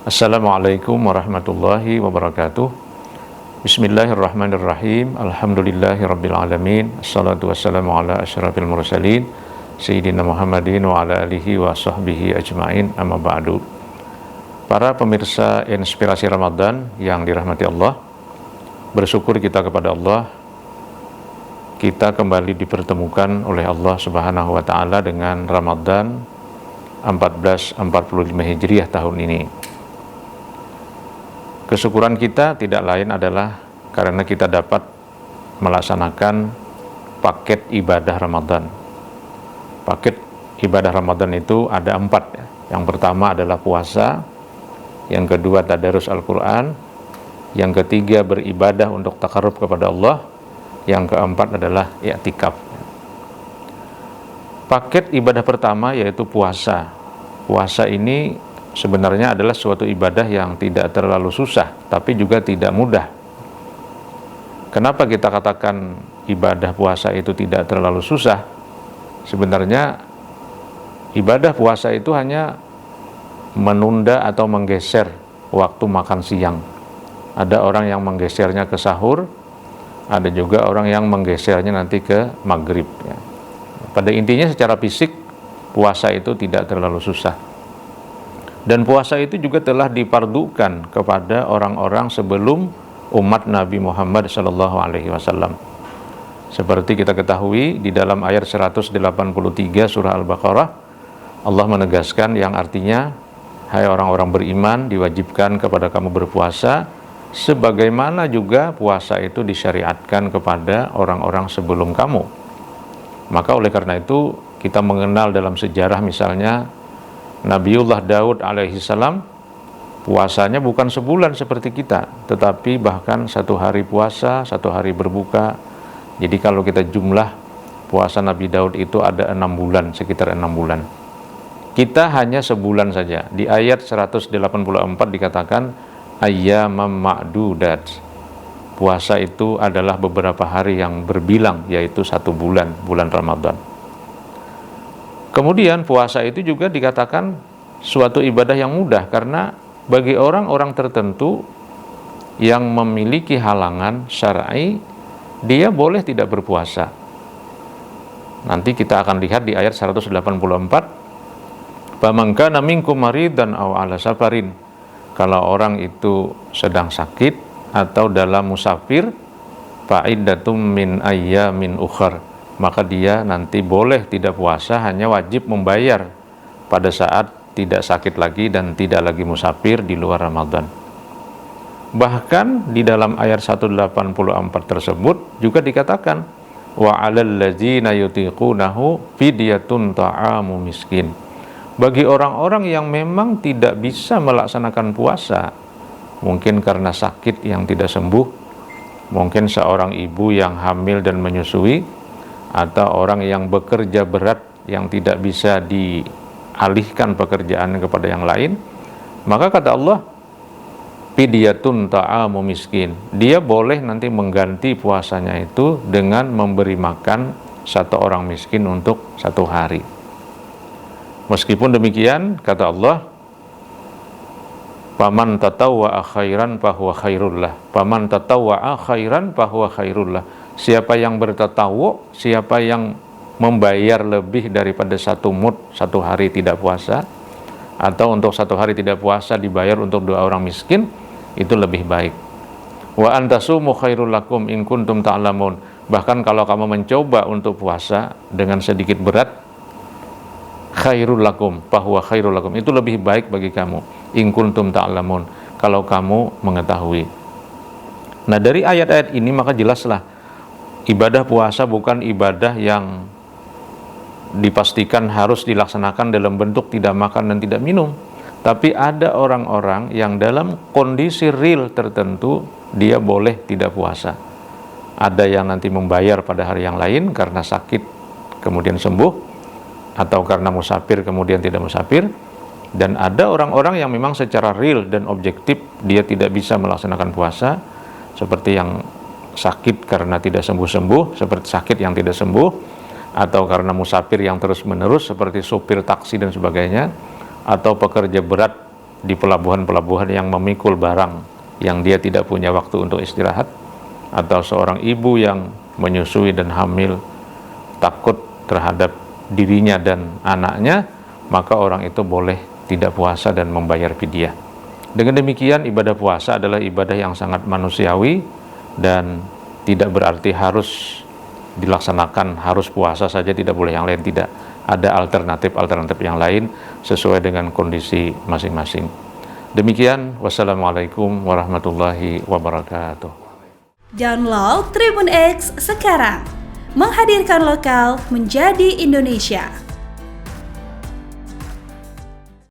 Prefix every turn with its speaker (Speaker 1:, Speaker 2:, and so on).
Speaker 1: Assalamualaikum warahmatullahi wabarakatuh. Bismillahirrahmanirrahim. Alhamdulillahirabbil alamin. Assalatu wassalamu ala asyrafil mursalin Sayyidina Muhammadin wa ala alihi wa sahbihi ajmain, amma ba'du. Para pemirsa Inspirasi Ramadan yang dirahmati Allah, bersyukur kita kepada Allah, kita kembali dipertemukan oleh Allah Subhanahu wa taala dengan Ramadan 1445 Hijriah tahun ini. Kesyukuran kita tidak lain adalah karena kita dapat melaksanakan paket ibadah Ramadan. Paket ibadah Ramadan itu ada 4 ya. Yang pertama adalah puasa, yang kedua tadarus Al-Quran, yang ketiga beribadah untuk takarrub kepada Allah, yang keempat adalah i'tikaf. Paket ibadah pertama yaitu puasa. Puasa ini sebenarnya adalah suatu ibadah yang tidak terlalu susah, tapi juga tidak mudah. Kenapa kita katakan ibadah puasa itu tidak terlalu susah? Sebenarnya ibadah puasa itu hanya menunda atau menggeser waktu makan siang. Ada orang yang menggesernya ke sahur, ada juga orang yang menggesernya nanti ke maghrib ya. Pada intinya secara fisik puasa itu tidak terlalu susah. Dan puasa itu juga telah dipardukan kepada orang-orang sebelum umat Nabi Muhammad SAW. Seperti kita ketahui di dalam ayat 183 surah Al-Baqarah, Allah menegaskan yang artinya, hai orang-orang beriman, diwajibkan kepada kamu berpuasa, sebagaimana juga puasa itu disyariatkan kepada orang-orang sebelum kamu. Maka oleh karena itu kita mengenal dalam sejarah misalnya Nabiullah Daud alaihissalam, puasanya bukan sebulan seperti kita, tetapi bahkan 1 hari puasa, 1 hari berbuka. Jadi kalau kita jumlah puasa Nabi Daud itu ada 6 bulan, sekitar 6 bulan. Kita hanya sebulan saja. Di ayat 184 dikatakan ayyamam ma'dudat. Puasa itu adalah beberapa hari yang berbilang, yaitu 1 bulan, bulan Ramadan. Kemudian puasa itu juga dikatakan suatu ibadah yang mudah, karena bagi orang-orang tertentu yang memiliki halangan syar'i, dia boleh tidak berpuasa. Nanti kita akan lihat di ayat 184, "Faman kana minkum maridan aw ala safarin." Kalau orang itu sedang sakit atau dalam musafir, fa'iddatum min ayyamin ukhar, maka dia nanti boleh tidak puasa, hanya wajib membayar pada saat tidak sakit lagi dan tidak lagi musafir di luar Ramadan. Bahkan di dalam ayat 184 tersebut juga dikatakan wa 'alal ladzina yutiqunahu fidyatun ta'amu miskin. Bagi orang-orang yang memang tidak bisa melaksanakan puasa, mungkin karena sakit yang tidak sembuh, mungkin seorang ibu yang hamil dan menyusui, atau orang yang bekerja berat yang tidak bisa dialihkan pekerjaan kepada yang lain, maka kata Allah, fidyatun ta'amu miskin, dia boleh nanti mengganti puasanya itu dengan memberi makan 1 orang miskin untuk 1 hari. Meskipun demikian, kata Allah, paman tatawwa'a khairan fahuwa khairullah, paman tatawwa'a khairan fahuwa khairullah. Siapa yang bertatawwu', siapa yang membayar lebih daripada 1 mud 1 hari tidak puasa, atau untuk 1 hari tidak puasa dibayar untuk 2 orang miskin, itu lebih baik. Wa antasumu khairul lakum in kuntum ta'lamun. Bahkan kalau kamu mencoba untuk puasa dengan sedikit berat, khairul lakum, fahuwa khairul lakum, itu lebih baik bagi kamu, in kuntum ta'lamun, kalau kamu mengetahui. Nah, dari ayat-ayat ini maka jelaslah ibadah puasa bukan ibadah yang dipastikan harus dilaksanakan dalam bentuk tidak makan dan tidak minum. Tapi ada orang-orang yang dalam kondisi real tertentu dia boleh tidak puasa. Ada yang nanti membayar pada hari yang lain karena sakit kemudian sembuh, atau karena musafir kemudian tidak musafir. Dan ada orang-orang yang memang secara real dan objektif dia tidak bisa melaksanakan puasa, seperti yang sakit karena tidak sembuh-sembuh, seperti sakit yang tidak sembuh, atau karena musafir yang terus-menerus seperti supir taksi dan sebagainya, atau pekerja berat di pelabuhan-pelabuhan yang memikul barang yang dia tidak punya waktu untuk istirahat, atau seorang ibu yang menyusui dan hamil takut terhadap dirinya dan anaknya, maka orang itu boleh tidak puasa dan membayar fidyah. Dengan demikian, ibadah puasa adalah ibadah yang sangat manusiawi dan tidak berarti harus dilaksanakan, harus puasa saja, tidak boleh yang lain, tidak. Ada alternatif-alternatif yang lain sesuai dengan kondisi masing-masing. Demikian, wassalamualaikum warahmatullahi wabarakatuh.
Speaker 2: Download Tribun X sekarang, menghadirkan lokal menjadi Indonesia.